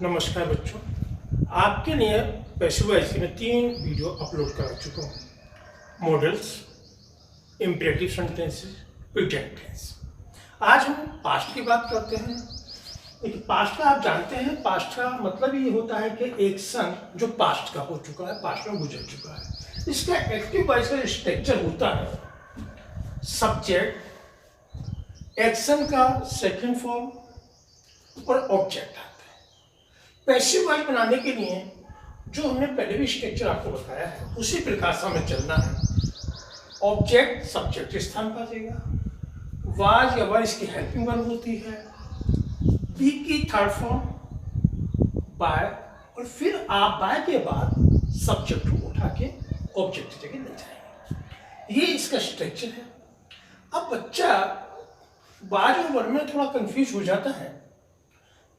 नमस्कार बच्चों, आपके लिए पैसिव वॉइस में 3 वीडियो अपलोड करा चुका हूँ। Modals, imperative sentences, present tense. आज हम पास्ट की बात करते हैं। देखिए, पास्ट का आप जानते हैं, पास्ट का मतलब ये होता है कि एक्शन जो पास्ट का हो चुका है, पास्ट में गुजर चुका है। इसका एक्टिव वॉइस का स्ट्रक्चर होता है सब्जेक्ट, एक्शन का सेकंड फॉर्म और ऑब्जेक्ट आता है। पैसिव वॉइस बनाने के लिए जो हमने पहले भी स्ट्रक्चर आपको बताया है, उसी प्रकार से हमें चलना है। ऑब्जेक्ट सब्जेक्ट स्थान पर आ जाएगा, वाज या वर इसकी हेल्पिंग वर्ब होती है, बी की थर्ड फॉर्म बाय, और फिर आप बाय के बाद सब्जेक्ट को उठा के ऑब्जेक्ट की जगह ले जाएंगे। ये इसका स्ट्रक्चर है। अब बच्चा वाज और वर में थोड़ा कंफ्यूज हो जाता है।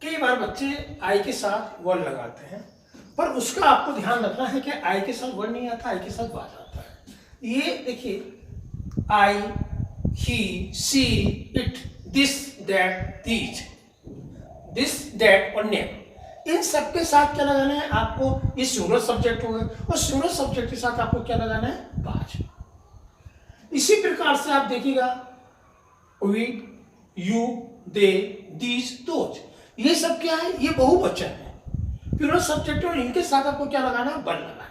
कई बार बच्चे आई के साथ वर लगाते हैं, पर उसका आपको ध्यान रखना है कि आई के साथ वर नहीं आता, आई के साथ वाज आता है। ये देखिए, I, he, she, it, this, that, these, this, that और नेम, इन सब के साथ क्या लगाना है आपको? ये सिंगुलर सब्जेक्ट हो गए, और सिंगुलर सब्जेक्ट के साथ आपको क्या लगाना है? वाज। इसी प्रकार से आप देखिएगा, we, you, they, these, those, ये सब क्या है? ये बहुवचन है। प्लूरल सब्जेक्ट और इनके साथ आपको क्या लगाना है? वन लगाना है।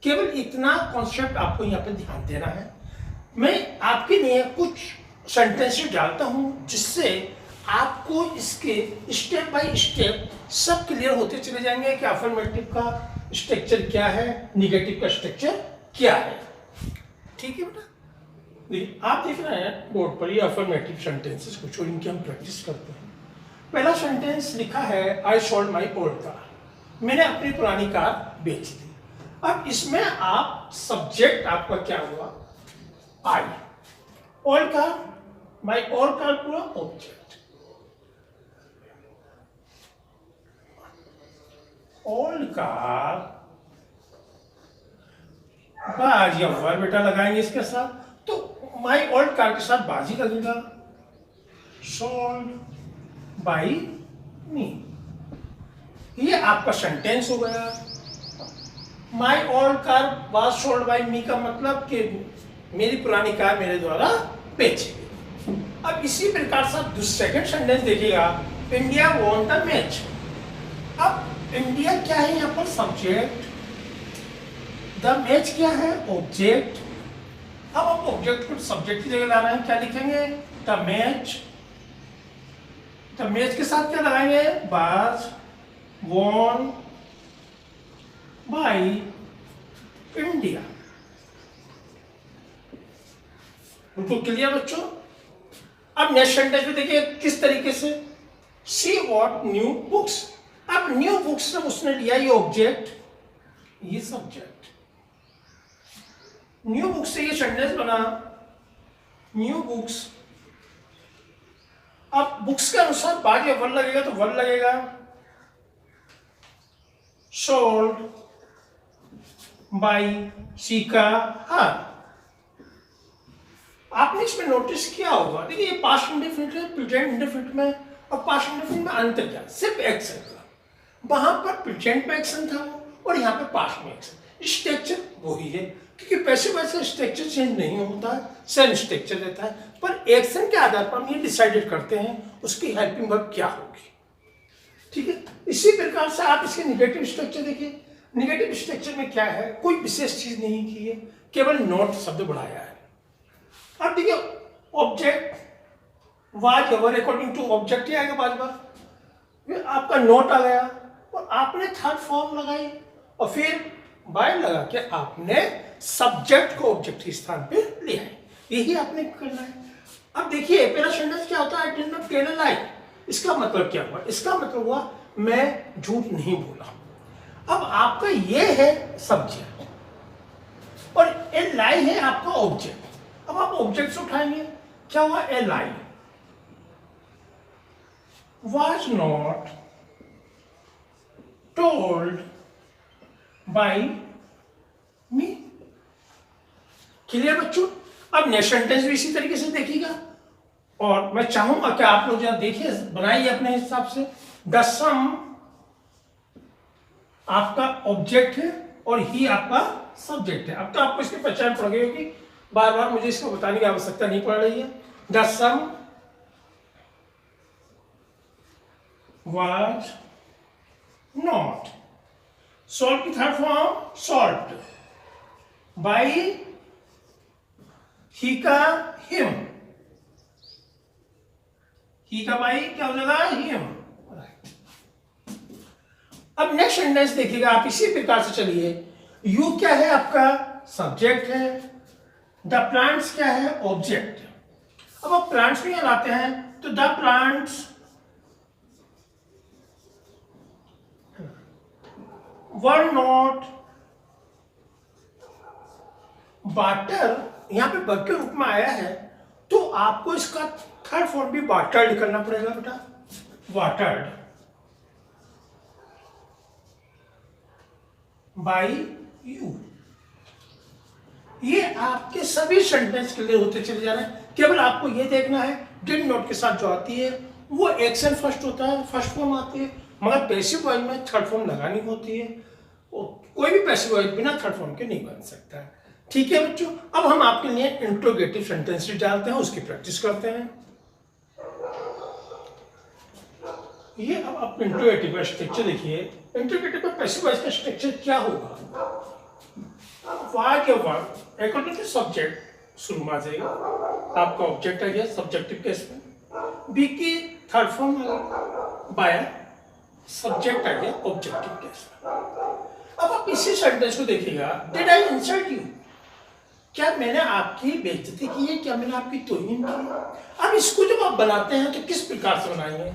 केवल इतना कॉन्सेप्ट आपको यहाँ पे ध्यान देना है। मैं आपके लिए कुछ सेंटेंसेस डालता हूँ, जिससे आपको इसके स्टेप बाय स्टेप सब क्लियर होते चले जाएंगे कि अफर्मेटिव का स्ट्रक्चर क्या है, निगेटिव का स्ट्रक्चर क्या है। ठीक है बेटा? देखिए, आप देख रहे हैं बोर्ड पर ये अफर्मेटिव सेंटेंसेस कुछ, और इनकी हम प्रैक्टिस करते हैं। पहला सेंटेंस लिखा है, I sold my old car, मैंने अपनी पुरानी कार बेच दी। अब इसमें आप सब्जेक्ट आपका क्या हुआ? I, old car, my old car पूरा ऑब्जेक्ट, ओल्ड कार, बाज या वर बेटा लगाएंगे इसके साथ, तो माई ओल्ड कार के साथ बाजी लगेगा, सोल्ड बाई मी। ये आपका सेंटेंस हो गया। My old car was sold by me का मतलब कि मेरी पुरानी कार मेरे द्वारा बेची गई। अब इसी प्रकार से आप सेकंड सेंटेंस देखिएगा, इंडिया वॉन द मैच। अब इंडिया क्या है यहाँ पर? सब्जेक्ट, द मैच क्या है? ऑब्जेक्ट। अब आप ऑब्जेक्ट को सब्जेक्ट की जगह लाना है, क्या लिखेंगे? The match. तो मैच के साथ क्या लगाएंगे? Was won by India. बिल्कुल क्लियर बच्चों? अब नेक्स्ट सेंटेंस में देखिए किस तरीके से, शी वॉट न्यू बुक्स। अब न्यू बुक्स से उसने लिया ये ऑब्जेक्ट, ये सब्जेक्ट। न्यू बुक्स से ये सेंटेंस बना, न्यू बुक्स। अब बुक्स के अनुसार बाज या वर लगेगा, तो वर लगेगा, सोल्ड बाई शी का हार। आपने इसमें नोटिस किया होगा, देखिए ये पास्ट इंडेफिनिट है, प्रेजेंट इंडेफिनिट में, और पास्ट इंडेफिनिट में अंतर क्या? सिर्फ एक्शन का। वहां पर प्रेजेंट में एक्शन था और यहाँ पे पास्ट में एक्शन। स्ट्रक्चर वही है, क्योंकि पैसिव वॉइस का स्ट्रक्चर चेंज नहीं होता है, सेम स्ट्रक्चर रहता है, पर एक्शन के आधार पर हम ये डिसाइडेड करते हैं उसकी हेल्पिंग वर्ब क्या होगी। ठीक है? इसी प्रकार से आप इसके निगेटिव स्ट्रक्चर देखिए। निगेटिव स्ट्रक्चर में क्या है? कोई विशेष चीज नहीं की है, केवल नॉट शब्द बढ़ाया है। अब देखिए, ऑब्जेक्ट वाज या वर अकॉर्डिंग टू ऑब्जेक्ट ही आएगा बार बार। आपका नोट आ गया और आपने थर्ड फॉर्म लगाई, और फिर बाय लगा के आपने सब्जेक्ट को ऑब्जेक्ट के स्थान पे लिया है। यही आपने करना है। अब देखिए पहला सेंटेंस क्या होता है? I did not tell a lie. इसका मतलब क्या हुआ? इसका मतलब हुआ मैं झूठ नहीं बोला। अब आपका ये है सब्जेक्ट और ए लाई है आपका ऑब्जेक्ट। अब आप ऑब्जेक्ट से उठाएंगे, क्या हुआ? A lie was not told by me. Clear बच्चों? अब नेक्स्ट सेंटेंस भी इसी तरीके से देखिएगा, और मैं चाहूंगा कि आप लोग जरा देखिए, बनाइए अपने हिसाब से। द सम आपका ऑब्जेक्ट है और ही आपका सब्जेक्ट है। अब तो आपको इसकी पहचान पड़ गई होगी, बार बार मुझे इसको बताने की आवश्यकता नहीं पड़ रही है। The sum was not solve की third form solve by he का हिम, ही का बाई क्या हो जाएगा हिम। अब नेक्स्ट सेंटेंस देखिएगा आप इसी प्रकार से चलिए। यू क्या है आपका सब्जेक्ट है, द प्लांट्स क्या है ऑब्जेक्ट। अब आप प्लांट्स में लाते हैं तो the plants were not water, यहां पे वर्ब के रूप में आया है तो आपको इसका थर्ड फॉर्म भी वाटर्ड करना पड़ेगा बेटा, वाटर्ड बाई यू। ये आपके सभी सेंटेंस क्लियर होते चले जा रहे हैं। केवल आपको ये देखना है डिड नॉट के साथ जो आती है वो एक्शन फर्स्ट होता है, फर्स्ट फॉर्म आती है, मगर पैसिव वॉइस में थर्ड फॉर्म लगानी होती है। कोई भी पैसिव वॉइस बिना थर्ड फॉर्म के नहीं बन सकता है। ठीक है बच्चों, अब हम आपके लिए इंट्रोगेटिव सेंटेंसेस डालते हैं, उसकी प्रैक्टिस करते हैं। ये अब आप इंट्रोगेटिव का स्ट्रक्चर देखिए। इंट्रोगेटिव का पैसिव वॉइस का स्ट्रक्चर क्या होगा? वाज या वर्ब अकॉर्डिंग टू सब्जेक्ट शुरू में आ जाएगा, आपका ऑब्जेक्ट आ गया सब्जेक्टिव केस में, बी की थर्ड फॉर्म आ गया, बाय सब्जेक्ट आ गया ऑब्जेक्टिव केस में। अब आप इसी सेंटेंस को देखिएगा, डिड आई इंसल्ट यू, क्या मैंने आपकी बेइज्जती की है, क्या मैंने आपकी तौहीन की है। अब इसको जब आप बनाते हैं तो किस प्रकार से बनाएंगे?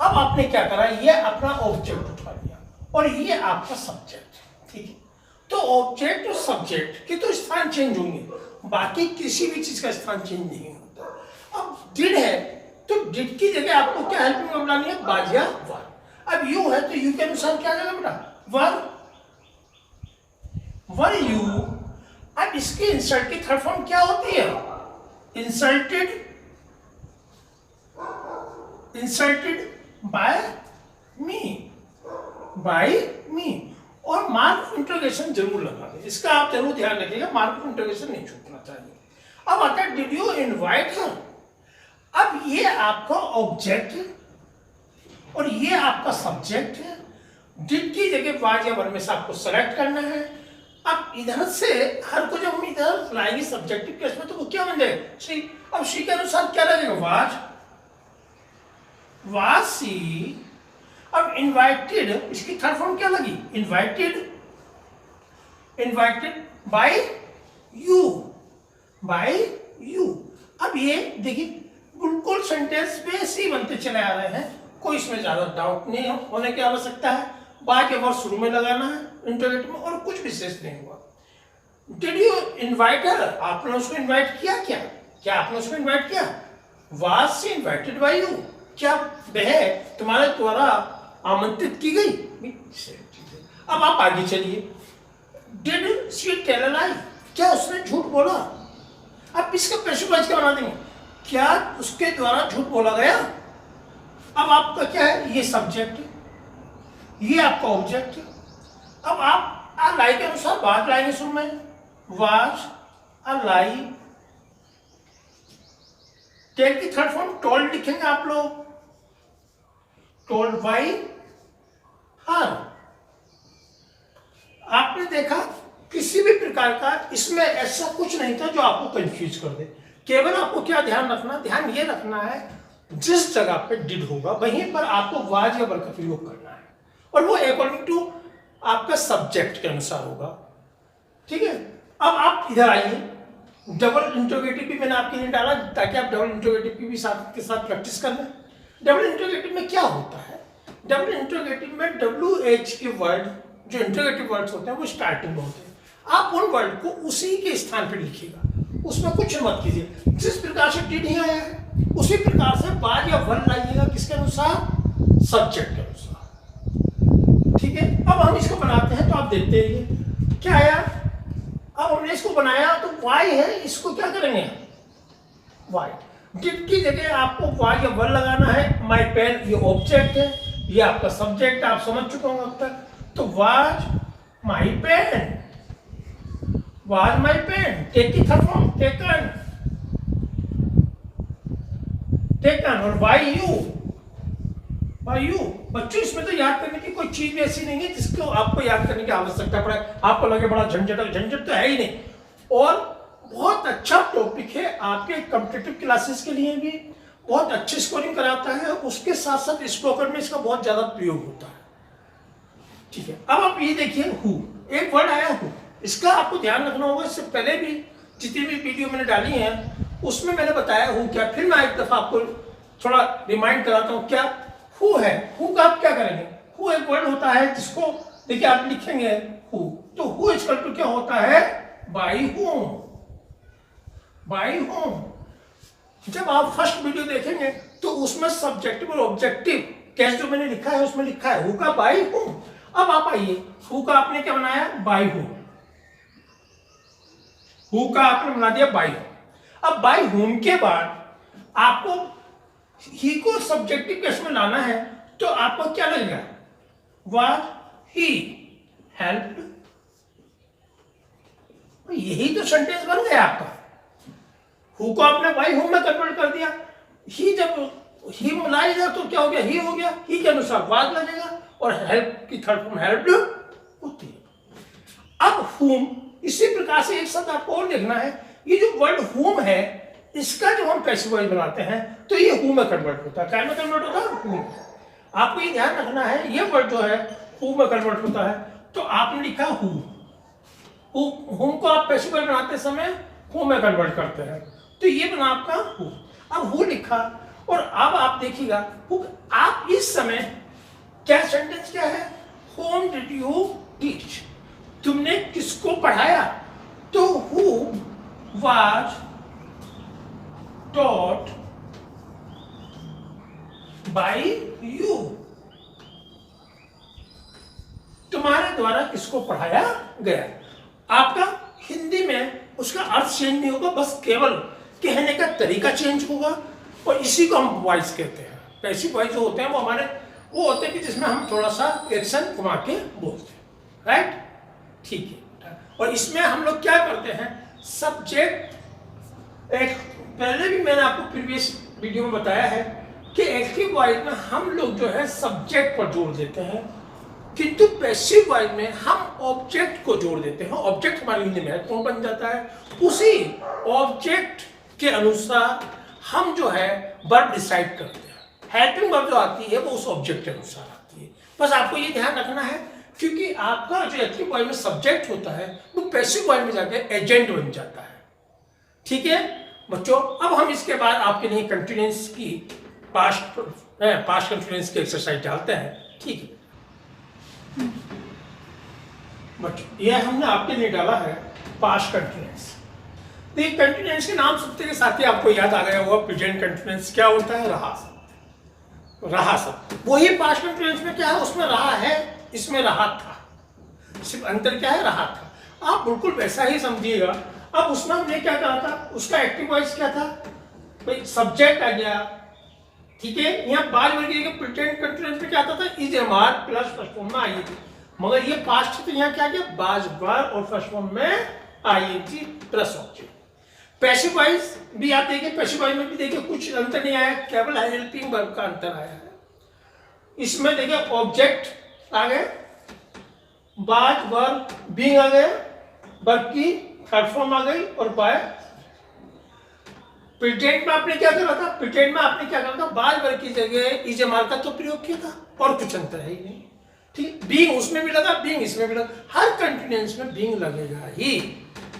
अब आपने क्या करा, ये अपना ऑब्जेक्ट उठा लिया और ये आपका सब्जेक्ट, ठीक है। तो ऑब्जेक्ट और सब्जेक्ट के तो स्थान चेंज होंगे, बाकी किसी भी चीज का स्थान चेंज नहीं होता। अब डिड है तो डिड की जगह आपको क्या हेल्पिंग वर्ब लानी है, वाज या वर। अब यू है तो यू के अनुसार क्या जाएगा बेटा, वर, वर यू। अब इसके इंसल्ट की थर्ड फॉर्म क्या होती है, इंसल्टेड, इंसल्टेड बाय मी, बाय मी। और मार्क ऑफ इंटरोगेशन जरूर लगा दें, इसका आप जरूर ध्यान रखिएगा, मार्क ऑफ इंटरोगेशन नहीं छूटना चाहिए। अब आता है डिड यू इनवाइट हर। अब ये आपका ऑब्जेक्ट है और ये आपका सब्जेक्ट है। डिड की जगह वाज या वर में से आपको सेलेक्ट करना है। अब इधर से हर को जब हम इधर लाएंगे सब्जेक्टिव केस में तो वो क्या बन जाएगा, सी। अब सी के अनुसार क्या लगेगा, वाज, वाज सी। अब इनवाइटेड, इसकी थर्ड फॉर्म क्या लगी, invited, invited by you, by you. अब ये देखिए बिल्कुल सेंटेंस वैसे ही बनते चले आ रहे हैं, कोई इसमें ज्यादा डाउट नहीं होने की आवश्यकता है। बाय के वर्ड शुरू में लगाना है इंटरनेट में और कुछ विशेष नहीं हुआ। डिड यू इनवाइट हर, आपने उसको इनवाइट किया क्या, क्या आपने उसको इनवाइट किया, was she invited by you, क्या वह तुम्हारे द्वारा आमंत्रित की गई। अब आप आगे चलिए, डिड शी टेल अ लाई, क्या उसने झूठ बोला। अब इसका पैसिव वॉइस क्या बना देंगे, क्या उसके द्वारा झूठ बोला गया। अब आपका क्या है, ये सब्जेक्ट है, ये आपका ऑब्जेक्ट है। अब आप आ लाई के अनुसार बात लाएंगे शुरू में, वाज अ लाई। टेल की थर्ड फॉर्म टोल्ड लिखेंगे आप लोग, टोल्ड बाय हर। आपने देखा किसी भी प्रकार का इसमें ऐसा कुछ नहीं था जो आपको कंफ्यूज कर दे। केवल आपको क्या ध्यान रखना, ध्यान ये रखना है जिस जगह पे डिड होगा वहीं पर आपको वाज या वर का प्रयोग करना है और वो अकॉर्डिंग टू आपका सब्जेक्ट के अनुसार होगा, ठीक है। अब आप इधर आइए, डबल इंट्रोगेटिव भी मैंने आपके लिए डाला ताकि आप डबल इंट्रोगेटिव की भी साथ के साथ प्रैक्टिस कर लें। डबल इंट्रोगेटिव में क्या होता है, डबल इंट्रोगेटिव में WH के वर्ड जो इंट्रोगेटिव वर्ड्स होते हैं वो स्टार्टिंग में होते हैं। आप उन वर्ड को उसी के स्थान पर लिखिएगा, उसमें कुछ मत कीजिए। जिस प्रकार से डिड ही आया है उसी प्रकार से वाज या वर लाइएगा, किसके अनुसार, सब्जेक्ट के अनुसार, ठीक है। अब हम इसको बनाते हैं तो आप देखते हैं क्या आया। अब हमने इसको बनाया तो वाई है, इसको क्या करेंगे, वाई। डिड की जगह आपको वाज या वर लगाना है। माई पेन ये ऑब्जेक्ट है, ये आपका सब्जेक्ट, आप समझ चुके होंगे अब तक। तो was my pen, was my pen, take की थर्ड फॉर्म टेकन, टेकन। और बाय यू, बाय यू। बच्चों इसमें तो याद करने की कोई चीज भी ऐसी नहीं है जिसको आपको याद करने की आवश्यकता पड़े, आपको लगे बड़ा झंझट, झंझट तो है ही नहीं। और बहुत अच्छा टॉपिक है आपके कॉम्पिटिटिव क्लासेस के लिए भी, बहुत अच्छी स्कोरिंग कराता है, उसके साथ साथ स्पोकन में इसका बहुत ज्यादा प्रयोग होता है। ठीक है, अब आप ये देखिए हु, एक वर्ड आया हु, इसका आपको ध्यान रखना होगा। इससे पहले भी जितनी भी वीडियो मैंने डाली है उसमें मैंने बताया हु क्या, फिर मैं एक दफा आपको थोड़ा रिमाइंड कराता हूँ क्या हु है। हु का आप क्या करेंगे, हु एक वर्ड होता है जिसको देखिए आप लिखेंगे हु, तो हु इक्वल टू क्या होता है, बाई होम, बाई होम। जब आप फर्स्ट वीडियो देखेंगे तो उसमें सब्जेक्टिव और ऑब्जेक्टिव कैसे जो मैंने लिखा है उसमें लिखा है हु का बाई होम। अब आप आइए, हु का आपने क्या बनाया, बाई होम, हु का आपने बना दिया बाई होम। अब बाई होम के बाद आपको ही को सब्जेक्टिव केस में लाना है, तो आपको क्या लगेगा, वाज ही हेल्प्ड। यही तो सेंटेंस बन गया आपका। हु को आपने बाई होम में कन्वर्ट कर दिया, ही जब ही मिलाएगा तो क्या हो गया, ही हो गया, ही के अनुसार वाज लगेगा, और हेल्प की थर्ड फॉर्म हेल्प्ड होती है। अब हुम, इसी प्रकार से एक साथ आपको और देखना है, ये जो वर्ड हुम है इसका जब हम पैसिव वॉइस बनाते हैं तो ये हु में कन्वर्ट होता है। क्या में कन्वर्ट होता है, हुम। आपको ये ध्यान रखना है, ये वर्ड जो है हु में कन्वर्ट होता है। तो आपने लिखा हु, हुम को आप पैसिव वॉइस बनाते समय हु में कन्वर्ट करते हैं, तो ये बना आपका हु। अब हु लिखा, और अब आप देखिएगा आप इस समय क्या सेंटेंस क्या है, होम डिड यू टीच, तुमने किसको पढ़ाया, तो who was taught by you, तुम्हारे द्वारा किसको पढ़ाया गया। आपका हिंदी में उसका अर्थ चेंज नहीं होगा, बस केवल कहने का तरीका चेंज होगा, और इसी को हम वॉइस कहते हैं। पैसिव वॉइस जो होते हैं वो हमारे वो होते हैं कि जिसमें हम थोड़ा सा एक्शन घुमा के बोलते हैं, राइट, ठीक है। और इसमें हम लोग क्या करते हैं, सब्जेक्ट, एक पहले भी मैंने आपको प्रीवियस वीडियो में बताया है कि एक्टिव वॉइस में हम लोग जो है सब्जेक्ट पर जोड़ देते हैं, किंतु पैसिव वॉइस में हम ऑब्जेक्ट को जोड़ देते हैं। ऑब्जेक्ट हमारे हिंदी में कौन बन जाता है, उसी ऑब्जेक्ट के अनुसार हम जो है वर्ब डिसाइड करते हैं। हेल्पिंग वर्ब जो आती है वो उस ऑब्जेक्ट के अनुसार आती है। बस आपको ये ध्यान रखना है, क्योंकि आपका जो एक्टिव वॉइस में सब्जेक्ट होता है वो पैसिव वॉइस में जाके एजेंट बन जाता है। ठीक है बच्चों, अब हम इसके बाद आपके लिए कंटिन्यूअस की पास्ट कंटिन्यूअस की एक्सरसाइज डालते हैं। ठीक है बच्चों, यह हमने आपके लिए डाला है पास्ट कंटिन्यूअस। देखिए कंटिन्यूअस के नाम सुनते के साथ ही आपको याद आ गया होगा प्रेजेंट कंटिन्यूअस क्या होता है, रहा शब्द, रहा शब्द। वही पास्ट कंटिन्यूअस में क्या है, उसमें रहा है, इसमें रहा था, सिर्फ अंतर क्या है, रहा था। आप बिल्कुल वैसा ही समझिएगा। अब उसमें हमने क्या कहा था, उसका एक्टिव वॉइस क्या था, भाई सब्जेक्ट आ गया, ठीक है। यहाँ बाद में प्रेजेंट कंटिन्यूअस में क्या आता था, is MR plus first form में आई थी, मगर ये पास्ट है तो यहाँ क्या गया, बाज बार और फर्स्ट फॉर्म में ING plus object. Passive voice भी आप देखिए, पैसिव वॉइस में भी देखिए कुछ अंतर नहीं आया, केवल हेल्पिंग वर्ब का अंतर आया है। इसमें देखिए ऑब्जेक्ट आ गए, बाज वर्ब बीइंग आ गया, वर्ब की थर्ड फॉर्म आ गई, और बाय। प्रेजेंट में आपने क्या करा था, प्रेजेंट में आपने क्या करा था, बाज वर्ब की जगह इज एमआर का तो प्रयोग किया था, और कुछ अंतर है ही नहीं। ठीक, बीइंग उसमें भी लगा, बीइंग इसमें भी लगा, हर कंटिन्यूअस में बीइंग लगेगा ही,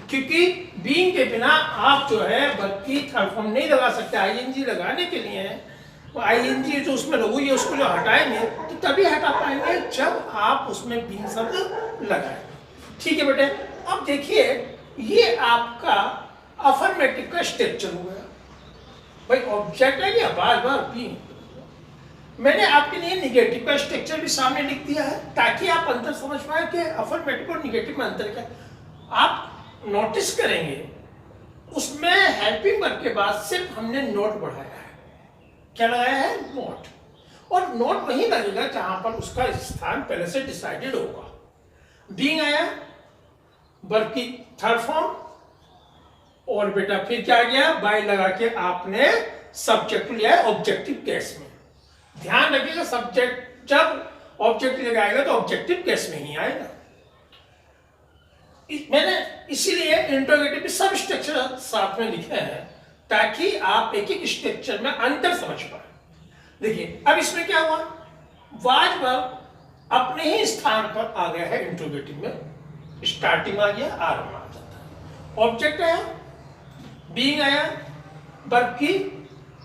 क्योंकि बीइंग के बिना आप जो है वर्ब की थर्ड फॉर्म नहीं लगा सकते। आईएनजी लगाने के लिए वो आईएनजी जो उसमें लगूगी उसको जो हटाएंगे तो तभी हटा पाएंगे जब आप उसमें बीइंग शब्द लगाएंगे। ठीक है बेटे, अब देखिए ये आपका अफर्मेटिव का स्ट्रक्चर हो गया। भाई ऑब्जेक्ट है क्या, बार बार बीइंग। मैंने आपके लिए निगेटिव का स्ट्रक्चर भी सामने लिख दिया है ताकि आप अंतर समझ पाए कि अफर्मेटिव और निगेटिव में अंतर क्या। आप नोटिस करेंगे उसमें हेल्पिंग वर्ब के बाद सिर्फ हमने नोट बढ़ाया है। क्या लगाया है, नोट, और नोट वहीं लगेगा जहां पर उसका स्थान पहले से डिसाइडेड होगा। बीइंग आया, वर्ब की थर्ड फॉर्म, और बेटा फिर क्या आ गया, बाय लगा के आपने सब्जेक्ट लिया है ऑब्जेक्टिव केस में। ध्यान रखिएगा, सब्जेक्ट जब ऑब्जेक्ट लगाएगा तो ऑब्जेक्टिव केस में ही आएगा। मैंने इसीलिए इंटरोगेटिव सब स्ट्रक्चर साथ में लिखे हैं ताकि आप एक एक स्ट्रक्चर में अंतर समझ पाए। देखिए अब इसमें क्या हुआ, वाज वर्ब अपने ही स्थान पर आ गया है इंटरोगेटिव में, स्टार्टिंग आ गया, आरंभ आ जाता है। ऑब्जेक्ट आया, बीइंग आया, वर्ब की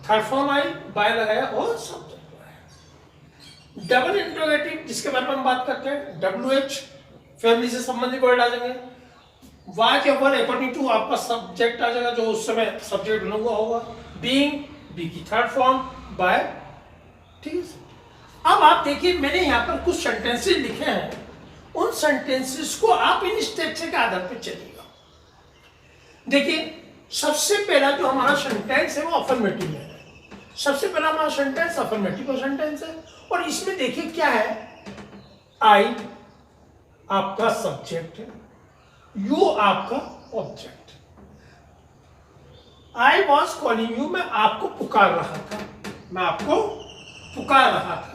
थर्ड फॉर्म आई, बाय लगाया और सब्जेक्ट आया। डबल इंटरोगेटिव जिसके बारे में हम बात करते हैं, WH फैमिली से संबंधित वर्ड आ जाएंगे। वाज या वर अकॉर्डिंग टू आपका सब्जेक्ट आ जाएगा जो उस समय सब्जेक्ट बना हुआ होगा, बीइंग बी की थर्ड फॉर्म, बाय, ठीक है। अब आप देखिए मैंने यहाँ पर कुछ सेंटेंसेस लिखे हैं, उन सेंटेंसेस को आप इन स्ट्रक्चर के आधार पर चलिएगा। देखिए सबसे पहला जो हमारा सेंटेंस है वो अफर्मेटिव में है। सबसे पहला हमारा सेंटेंस अफर्मेटिव सेंटेंस है, और इसमें देखिए क्या है, आई आपका सब्जेक्ट है, यू आपका object. I was calling you, मैं आपको पुकार रहा था, मैं आपको पुकार रहा था।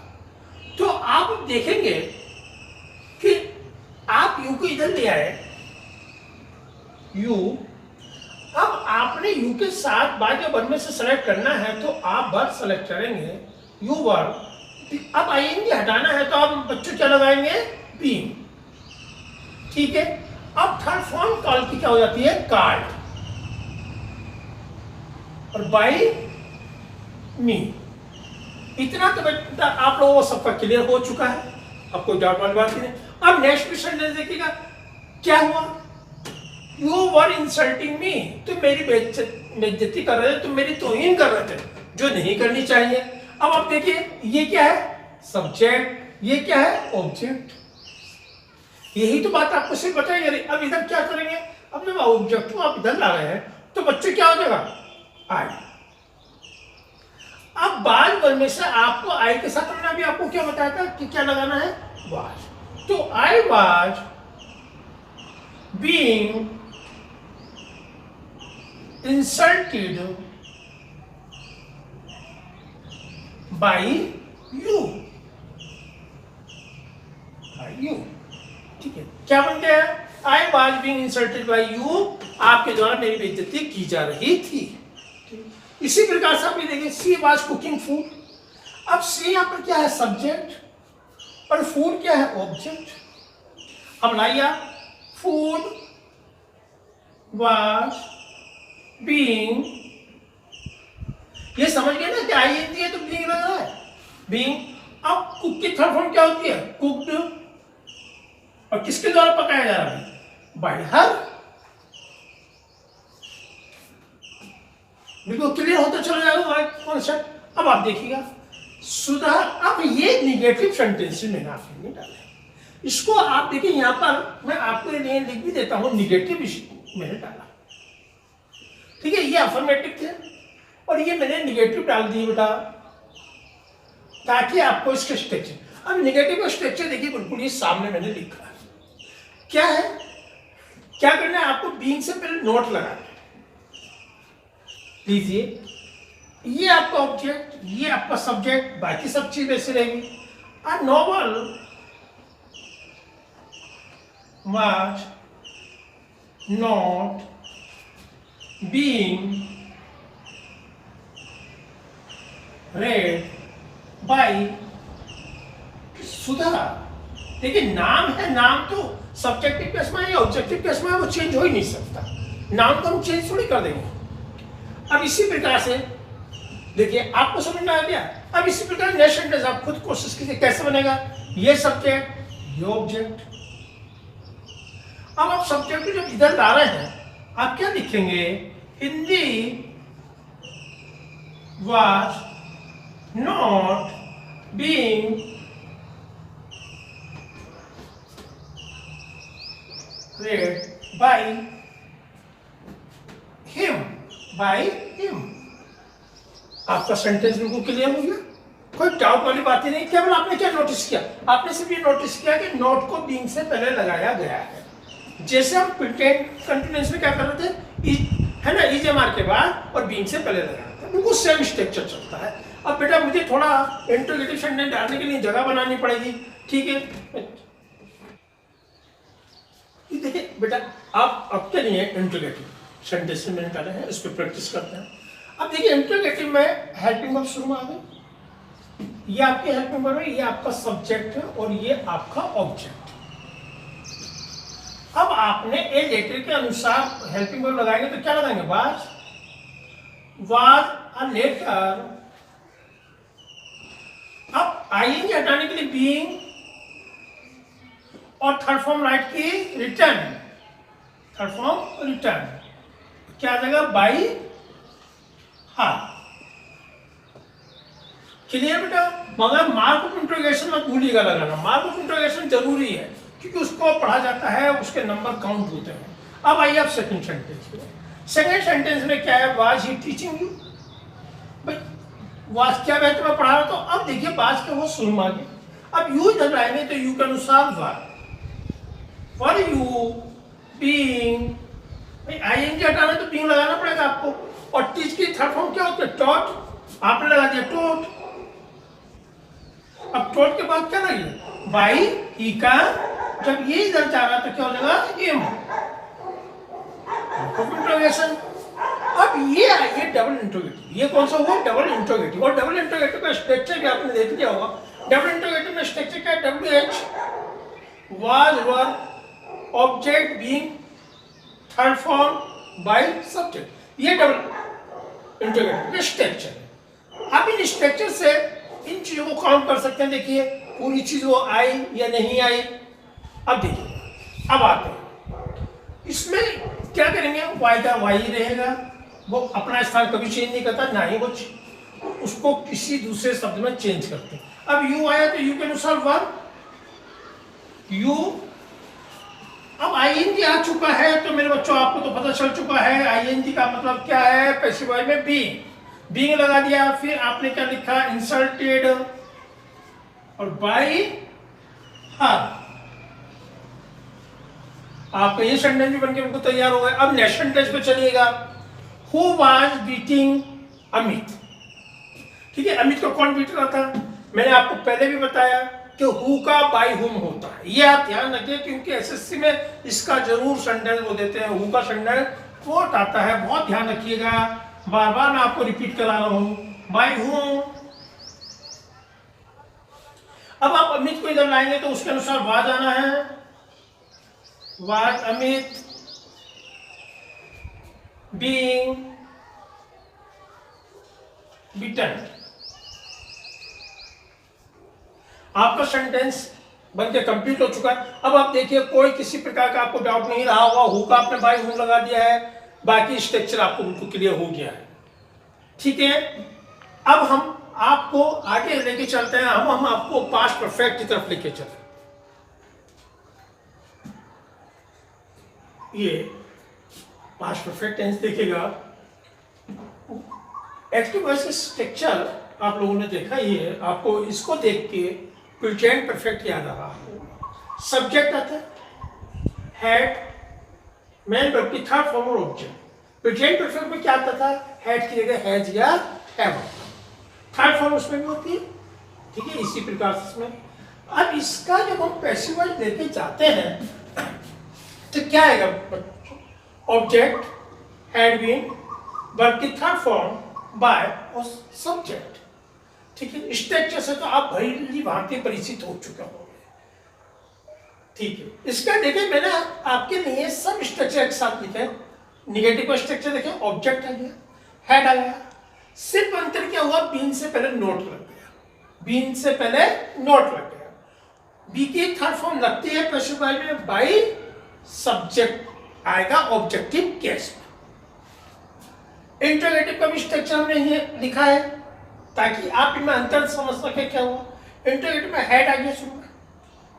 तो आप देखेंगे कि आप यू को इधर ले आए, यू, अब आपने यू के साथ बाकी वर्ब में से सेलेक्ट करना है तो आप वर्ब सेलेक्ट करेंगे, यू वर्ब। अब आईएनजी हटाना है तो आप बच्चों क्या लगाएंगे, बीइंग, ठीक है। अब थर्ड फॉर्म कॉल की क्या हो जाती है, कॉल्ड, और बाय मी। इतना तो बेटा आप लोगों को सबका क्लियर हो चुका है, अब कोई डाउट वाली बात नहीं। अब नेक्स्ट क्वेश्चन देखिएगा क्या हुआ, यू वर इंसल्टिंग मी, तुम मेरी बेइज्जती कर रहे थे, तुम मेरी तौहीन कर रहे थे, जो नहीं करनी चाहिए। अब आप देखिए ये क्या है, सब्जेक्ट, ये क्या है, ऑब्जेक्ट। यही तो बात आपको सिर्फ बताएंगे। अब इधर क्या करेंगे, अब जब ऑब्जेक्ट को आप इधर ला रहे हैं तो बच्चे क्या हो जाएगा, आई। अब बाज वर्ब में से आपको आई के साथ हमने अभी आपको क्या बताया था कि क्या लगाना है, वाज। तो I was being insulted by you, ठीक है। क्या बन गया, I was being insulted by you, आपके द्वारा मेरी बेइज्जती की जा रही थी। इसी प्रकार से आप ये देखिए, सी वाज कुकिंग फूड। अब सी यहां पर क्या है, सब्जेक्ट, और फूड क्या है, ऑब्जेक्ट। अब लाइए फूड वाज बीइंग, ये समझ गए ना कि आईएनजी है तो बीइंग लग रहा है, बीइंग। अब कुक की थर्ड फॉर्म क्या होती है, कुक्ड, और किसके द्वारा पकाया जा रहा है, बाय हर। बिल्कुल क्लियर होता चला जाएगा कॉन्सेप्ट। अब आप देखिएगा सुधा, अब ये निगेटिव सेंटेंस मैंने आपके लिए डाला है, इसको आप देखिए यहां पर मैं आपको लिए लिख भी देता हूं, निगेटिव मैंने डाला, ठीक है। ये अफर्मेटिव थे और ये मैंने निगेटिव डाल दिए बेटा, ताकि आपको इसके स्ट्रक्चर, अब निगेटिव का स्ट्रक्चर देखिए बिल्कुल ये सामने मैंने लिखा है। क्या है, क्या करना है आपको, बीइंग से पहले नोट लगाना है, लीजिए ये आपका ऑब्जेक्ट, ये आपका सब्जेक्ट, बाकी सब चीज वैसे रहेगी। A novel was not being read by Sudha. देखिए नाम है, नाम तो सब्जेक्टिव केस में या ऑब्जेक्टिव केस में वो चेंज हो ही नहीं सकता, नाम को हम चेंज थोड़ी कर देंगे। अब इसी प्रकार से देखिए आपको समझ में आ गया। अब इसी प्रकार नेक्स्ट सेंटेंस आप खुद कोशिश कीजिए कैसे बनेगा, ये सब्जेक्ट, ये ऑब्जेक्ट। अब आप सब्जेक्ट जब इधर ला रहे हैं आप क्या लिखेंगे, Hindi was not being read by him, by him। आपका सेंटेंस बिल्कुल क्लियर हो गया। कोई डाउट वाली बात ही नहीं। केवल आपने क्या नोटिस किया, आपने सिर्फ ये नोटिस किया कि नोट को बीइंग से पहले लगाया गया है। जैसे हम प्रिटेंड कंटिन्यूअस में क्या कर रहे थे, है ना, इज के बाद और बीइंग से पहले लगाया था, बिल्कुल सेम स्ट्रक्चर चलता है। अब बेटा मुझे थोड़ा इंट्रोगेटिव सेंटेंस डालने के लिए जगह बनानी पड़ेगी, ठीक है। देखिए बेटा, आप अब के लिए इंट्रोगेटिव सेंटेंस मैंने डाले हैं, इस पर प्रैक्टिस करते हैं। अब देखिए इंट्रोगेटिव में हेल्पिंग वर्ब शुरू में आ गए, ये आपके हेल्पिंग वर्ब है, ये आपका सब्जेक्ट है और ये आपका ऑब्जेक्ट। अब आपने ए लेटर के अनुसार हेल्पिंग वर्ब लगाएंगे तो क्या लगाएंगे, वाज अ लेटर। अब आईएनजी हटाने के लिए बीइंग और थर्ड फॉर्म राइट की रिटर्न, थर्ड फॉर्म रिटर्न क्या आ जाएगा, बाई हार्ट। क्लियर बेटा। मगर मार्क ऑफ इंट्रोगेशन मत भूलिएगा लगाना, मार्क ऑफ इंट्रोगेशन जरूरी है क्योंकि उसको पढ़ा जाता है, उसके नंबर काउंट होते हैं। अब आइए आप सेकंड सेंटेंस में। सेकंड सेंटेंस में क्या है, वाज ही टीचिंग यू। भाई वाज क्या मैं तुम्हें पढ़ा रहा, तो अब देखिए वाज के वो शुरू में आ गया। अब यू जब आएंगे तो यू के अनुसार वाज, फॉर यू, बीइंग, भाई आईएनजी हटाना तो बीइंग लगाना पड़ेगा आपको। और टीच की थर्ड फॉर्म क्या होती है, टॉट, आपने लगा दिया टोट। अब टोट के बाद क्या लगी, बाई ही का, जब ये इधर जा रहा तो क्या हो जाएगा, एम इंट्रोगेशन। अब ये आइए डबल इंट्रोगेटिव, ये कौन सा हुआ, डबल इंट्रोगेटिव। और डबल इंट्रोगेटिव का स्ट्रक्चर भी आपने देख लिया होगा। डबल इंट्रोगेटिव में स्ट्रक्चर क्या है, WH, was were, object being, third form by subject, ये डबल इंट्रोगेटिव स्ट्रक्चर है। आप इन स्ट्रक्चर से इन चीजों को काउंट कर सकते हैं। देखिए पूरी चीज वो आई या नहीं आई। अब देखिए, अब आते हैं इसमें क्या करेंगे, वाई का वाई रहेगा, वो अपना स्थान कभी चेंज नहीं करता, ना ही वो उसको किसी दूसरे शब्द में चेंज करते हैं। अब यू आया तो यू के अनुसार वर, यू। अब आईएनजी आ चुका है तो मेरे बच्चों आपको तो पता चल चुका है आईएनजी का मतलब क्या है, पैसिव वॉइस में बीइंग लगा दिया। फिर आपने क्या लिखा, इंसल्टेड और बाई हर। आपका ये सेंटेंस भी बनके बिल्कुल तैयार हो गया। अब नेक्स्ट सेंटेंस पे चलिएगा, हु वाज बीटिंग अमित। ठीक है, अमित को कौन बीट रहा था, मैंने आपको पहले भी बताया कि हु का बाई हुम होता है। ये आप ध्यान रखिए क्योंकि एसएससी में इसका जरूर सेंटेंस वो देते हैं, हु का सेंटेंस कोट आता है, बहुत ध्यान रखिएगा। बार बार मैं आपको रिपीट करा रहा हूं, बाई हुम। अब आप अमित को इधर लाएंगे तो उसके अनुसार वाज आना है, वाज अमित बीइंग बीटन। आपका सेंटेंस बनके कंप्लीट हो चुका है। अब आप देखिए कोई किसी प्रकार का आपको डाउट नहीं रहा होगा, हु का आपने बाई हुम लगा दिया है, बाकी स्ट्रक्चर आपको बिल्कुल क्लियर हो गया है। ठीक है, अब हम आपको आगे लेके चलते हैं, हम आपको पास्ट परफेक्ट की तरफ लेके चलते हैं। ये पास्ट परफेक्ट टेंस देखिएगा, एक्टिव वॉइस का स्ट्रक्चर आप लोगों ने देखा ही है। आपको इसको देख के प्रेजेंट परफेक्ट याद आ रहा है। सब्जेक्ट आता है, हैड, मैन वर्ब की थर्ड फॉर्म और ऑब्जेक्ट। प्रेजेंट परफेक्ट में क्या आता था, हैड की जगह हैज या हैव, थर्ड फॉर्म उसमें भी होती है। ठीक है, इसी प्रकार से इसमें। अब इसका जब हम पैसिव वॉइस लेके जाते हैं तो क्या आएगा, ऑब्जेक्ट, हैड बीन, वर्ब की थर्ड फॉर्म बाय और सब्जेक्ट। ठीक है, स्ट्रक्चर से तो आप भली भांति परिचित हो चुके होंगे। ठीक है, इसका देखिए मैंने आपके लिए सब स्ट्रक्चर एक साथ लिखे। निगेटिव का स्ट्रक्चर देखिए, ऑब्जेक्ट आ गया, हेड आ गया, सिर्फ अंतर क्या हुआ, बीन से पहले नोट लग गया, बीन से पहले नोट लग गया। बी की थर्ड फॉर्म लगती है पैसिव वॉइस में बाय सब्जेक्ट आएगा ऑब्जेक्टिव केस में। इंटरोगेटिव का भी स्ट्रक्चर हमने ये लिखा है ताकि आप इनमें अंतर समझ सके क्या हुआ। इंटरोगेटिव में हेड आ गया शुरू में,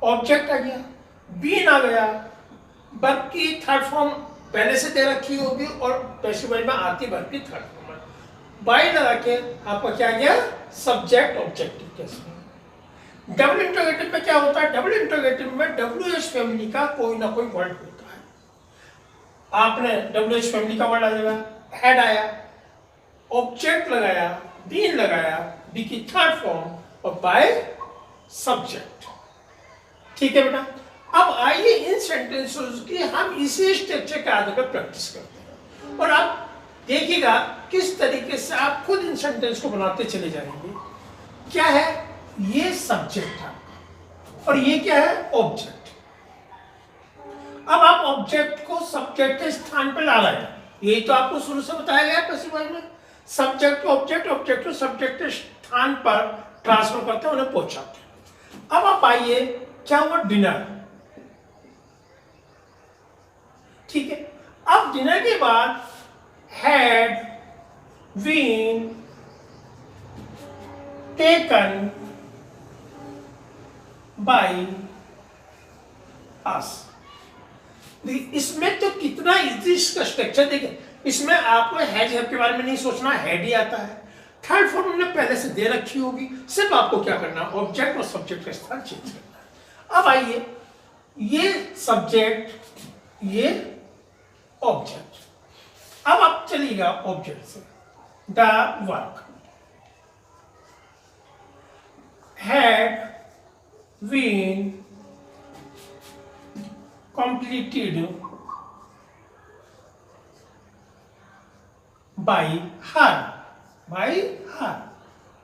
ऑब्जेक्ट आ गया, बीन आ गया, वर्ब की थर्ड फॉर्म पहले से दे रखी होगी और पैसिव वॉइस में आती वर्ब की थर्ड फॉर्म। बाई लगा के आपका क्या गया, सब्जेक्ट ऑब्जेक्टिव केस में। डबल इंटरोगेटिव में क्या होता है, डबल इंटरोगेटिव में WH फैमिली का कोई ना कोई वर्ड होता है। आपने WH फैमिली का वर्ड आ जाएगा, हेड आया, ऑब्जेक्ट लगाया, बीन लगाया, बी की थर्ड फॉर्म और बाय सब्जेक्ट। ठीक है बेटा। अब आइए इन सेंटेंसेस की हम इसी स्ट्रक्चर के आधार पर प्रैक्टिस करते हैं और आप देखिएगा किस तरीके से आप खुद इन सेंटेंस को बनाते चले जाएंगे। क्या है, ये सब्जेक्ट है और ये क्या है, ऑब्जेक्ट। अब आप ऑब्जेक्ट को सब्जेक्ट के स्थान पर ला रहे हैं, यही तो आपको शुरू से बताया गया पैसिव वॉइस में। सब्जेक्ट ऑब्जेक्ट, ऑब्जेक्ट सब्जेक्ट के स्थान पर ट्रांसफर करते हैं, उन्हें पहुंचाते हैं। अब आप आइए, क्या हुआ, डिनर। ठीक है। अब डिनर के बाद had been taken by us। इसमें तो कितना इजी इसका स्ट्रक्चर देखिए। इसमें आपको हैज हैव के बारे में नहीं सोचना, हैड ही आता है। थर्ड फॉर्म हमने पहले से दे रखी होगी, सिर्फ आपको क्या करना, ऑब्जेक्ट और सब्जेक्ट का स्थान चेंज करना है। अब आइए, ये सब्जेक्ट, ये ऑब्जेक्ट। अब आप चलिएगा ऑब्जेक्ट से, the work had been completed by her, by her,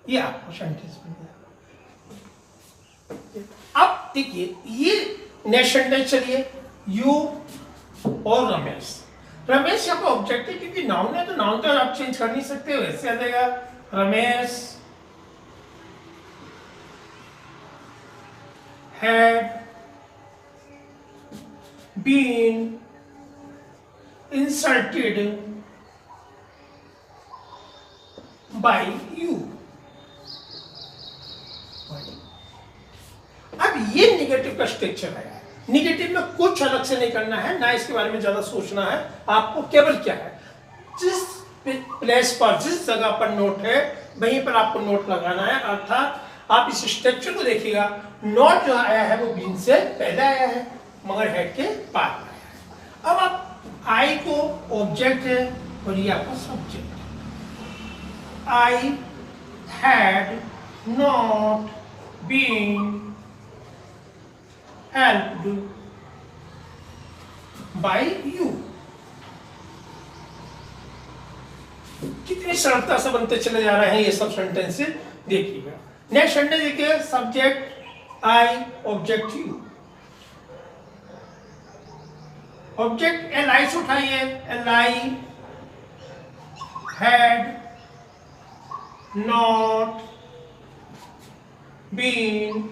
ये आपको सेंटेंस बन गया। अब देखिए ये नेक्स्ट सेंटेंस, चलिए, यू और रमेश। रमेश यहाँ पर ऑब्जेक्ट है क्योंकि नाउन है, तो नाउन तो आप चेंज कर नहीं सकते, वैसे आ जाएगा Ramesh had been insulted by you। अब ये निगेटिव का स्ट्रक्चर है। निगेटिव में कुछ अलग से नहीं करना है, ना इसके बारे में ज्यादा सोचना है। आपको केवल क्या है, जिस प्लेस पर, जिस जगह पर नोट है, वहीं पर आपको नोट लगाना है। अर्थात आप इस स्ट्रक्चर को देखिएगा, नोट जो आया है वो बीन से पहले आया है, मगर हेड के बाद आया है। अब आप आई को ऑब्जेक्ट है और ये आपका सब्जेक्ट है। I had not been helped by you। कितनी सरलता से बनते चले जा रहे हैं ये सब सेंटेंस, देखिएगा। नेक्स्ट सेंटेंस देखिए, subject I, object you. Object Ali से उठाइए, Ali had not been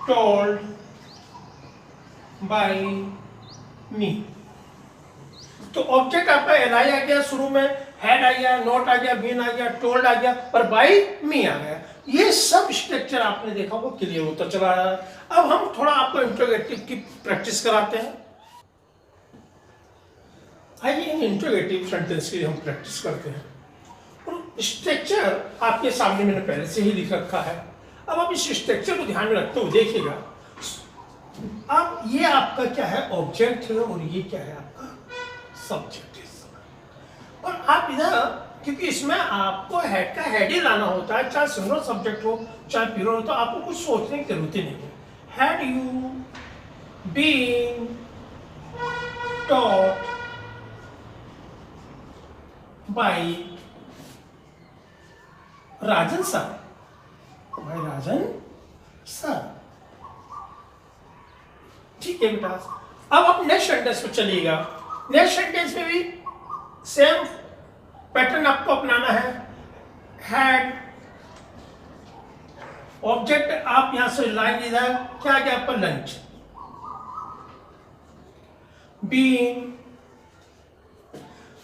told by me। तो ऑब्जेक्ट आपका एल-आई आ गया, शुरू में हैड आ गया, नॉट आ गया, बीन आ गया, टोल्ड आ गया और बाय मी आ गया। ये सब स्ट्रक्चर आपने देखा वो क्लियर होता चला रहा है। अब हम थोड़ा आपको इंट्रोगेटिव की प्रैक्टिस कराते हैं। आइए इन इंट्रोगेटिव सेंटेंस की हम प्रैक्टिस करते हैं। और स्ट्रक्चर आपके सामने मैंने पहले से ही लिख रखा है। अब आप इस स्ट्रक्चर को ध्यान में रखते हुए देखिएगा। अब ये आपका क्या है, ऑब्जेक्ट है और ये क्या है, आपका सब्जेक्ट है। और आप इधर, क्योंकि इसमें आपको हेड का हेड ही लाना होता है, चाहे सिंगुलर सब्जेक्ट हो चाहे प्लूरल हो, तो आपको कुछ सोचने की जरूरत ही नहीं है। Had you been taught by Rajan sir, भाई राजन सर। ठीक है बेटा। अब आप नेक्स्ट सेंटेंस पे चलिएगा। नेक्स्ट सेंटेंस में भी सेम पैटर्न आपको अपनाना है। हैड, ऑब्जेक्ट आप यहां से लाएंगे, इधर क्या क्या आपका, लंच। बीन,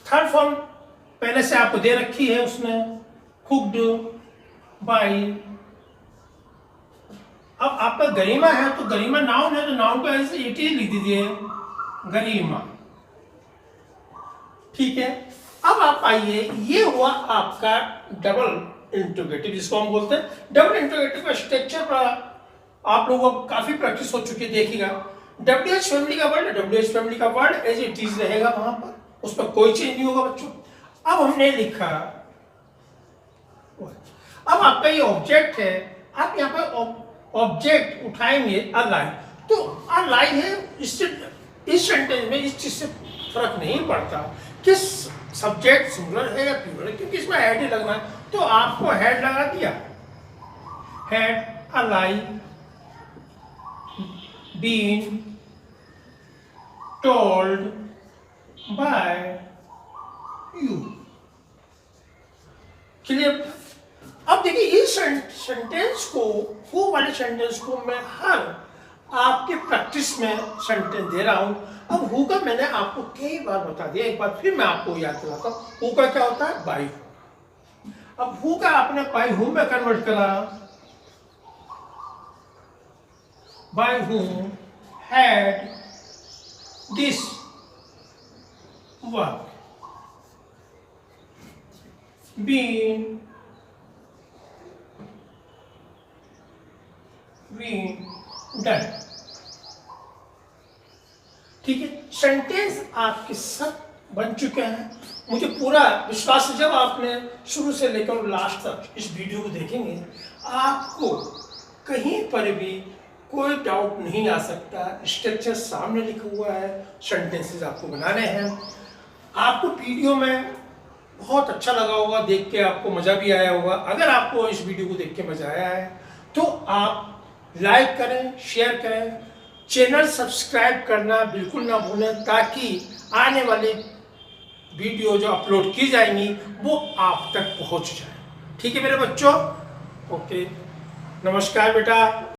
थर्ड फॉर्म पहले से आपको दे रखी है उसने, कुक्ड बाय। अब आपका गरिमा है तो गरिमा नाउन है, तो नाउन को ऐसे इट ही लिख दीजिए, गरिमा। ठीक है। अब आप आइए, ये हुआ आपका डबल इंट्रोगेटिव, जिसको हम बोलते हैं डबल इंट्रोगेटिव का स्ट्रक्चर पर आप लोगों को काफी प्रैक्टिस हो चुकी है। देखिएगा, WH फैमिली का वर्ड, WH फैमिली का वर्ड एज इट इज रहेगा वहां पर, उस पर कोई चेंज नहीं होगा बच्चों। अब हमने लिखा, अब आपका ये ऑब्जेक्ट है, आप यहाँ पर ऑब्जेक्ट उठाएंगे अलाई, तो अलाई है, इससे इस सेंटेंस में इस चीज से फर्क नहीं पड़ता किस सब्जेक्ट सिंगुलर है या प्लूरल है, क्योंकि इसमें हेड ही लगना है, तो आपको हेड लगा दिया, had Ali been told by you. Clear? अब देखिए, इस सेंटेंस को, वो वाले सेंटेंस को मैं हर आपके प्रैक्टिस में सेंटेंस दे रहा हूं। अब हु का मैंने आपको कई बार बता दिया, एक बार फिर मैं आपको याद दिलाता हूं। हु का क्या होता है? बाय। अब हु का आपने बाय हु में कन्वर्ट करा, bye whom had this work been done। ठीक है, सेंटेंस आपके सब बन चुके हैं, मुझे पूरा विश्वास है। जब आपने शुरू से लेकर लास्ट तक इस वीडियो को देखेंगे, आपको कहीं पर भी कोई डाउट नहीं आ सकता। स्ट्रक्चर सामने लिखा हुआ है, सेंटेंसेस आपको बनाने हैं। आपको वीडियो में बहुत अच्छा लगा होगा, देख के आपको मज़ा भी आया होगा। अगर आपको इस वीडियो को देख के मज़ा आया है तो आप लाइक करें, शेयर करें, चैनल सब्सक्राइब करना बिल्कुल ना भूलें, ताकि आने वाली वीडियो जो अपलोड की जाएंगी वो आप तक पहुंच जाए। ठीक है मेरे बच्चों? ओके, नमस्कार बेटा।